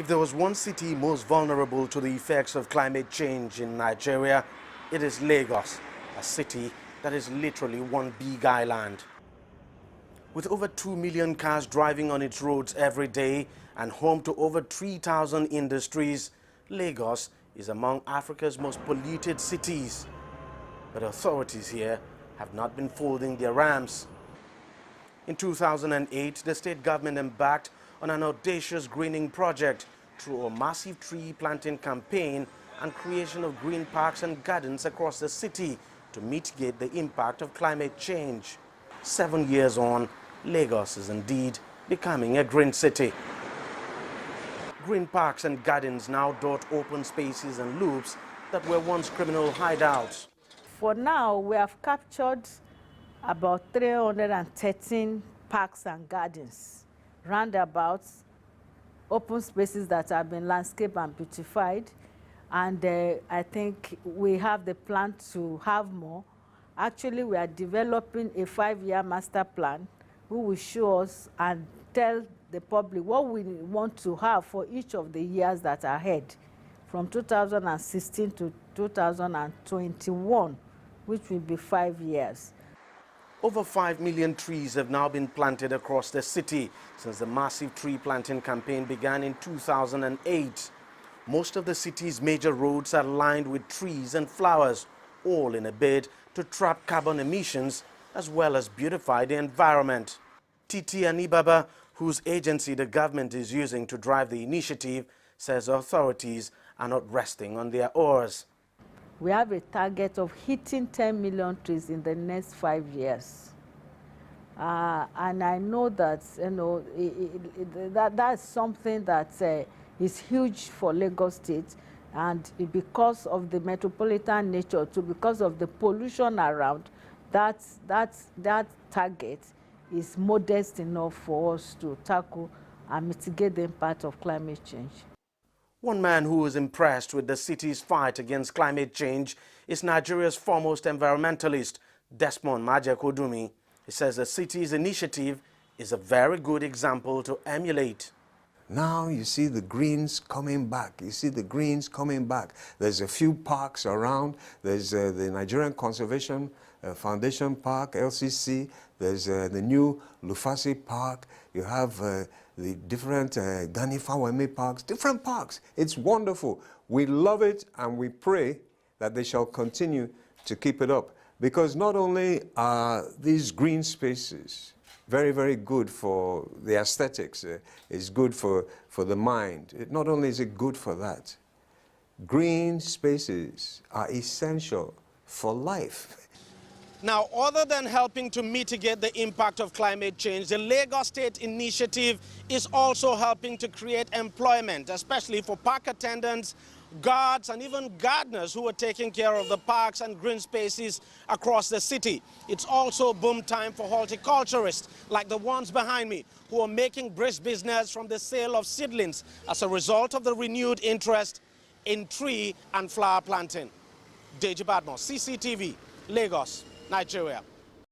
If there was one city most vulnerable to the effects of climate change in Nigeria, it is Lagos, a city that is literally one big island. With over 2 million cars driving on its roads every day and home to over 3,000 industries, Lagos is among Africa's most polluted cities. But authorities here have not been folding their arms. In 2008, the state government embarked on an audacious greening project through a massive tree planting campaign and creation of green parks and gardens across the city to mitigate the impact of climate change. 7 years on, Lagos is indeed becoming a green city. Green parks and gardens now dot open spaces and loops that were once criminal hideouts. For now, we have captured about 313 parks and gardens, roundabouts, open spaces that have been landscaped and beautified. And I think we have the plan to have more. Actually, we are developing a 5-year master plan who will show us and tell the public what we want to have for each of the years that are ahead, from 2016 to 2021, which will be 5 years. Over 5 million trees have now been planted across the city since the massive tree planting campaign began in 2008. Most of the city's major roads are lined with trees and flowers, all in a bid to trap carbon emissions as well as beautify the environment. Titi Anibaba, whose agency the government is using to drive the initiative, says authorities are not resting on their oars. We have a target of hitting 10 million trees in the next 5 years. And I know that, that's something that is huge for Lagos State, and because of the metropolitan nature, too, because of the pollution around, that target is modest enough for us to tackle and mitigate the impact of climate change. One man who is impressed with the city's fight against climate change is Nigeria's foremost environmentalist, Desmond Majekodunmi. He says the city's initiative is a very good example to emulate. Now you see the greens coming back. You see the greens coming back. There's a few parks around. There's the Nigerian Conservation Foundation Park, LCC. There's the new Lufasi Park. You have the different Gani Fawemi parks, different parks. It's wonderful. We love it, and we pray that they shall continue to keep it up. Because not only are these green spaces very, very good for the aesthetics, it's good for the mind. Not only is it good for that, green spaces are essential for life. Now, other than helping to mitigate the impact of climate change, the Lagos State initiative is also helping to create employment, especially for park attendants, guards, and even gardeners who are taking care of the parks and green spaces across the city. It's also boom time for horticulturists, like the ones behind me, who are making brisk business from the sale of seedlings as a result of the renewed interest in tree and flower planting. Deji Badmo, CCTV, Lagos, Nigeria.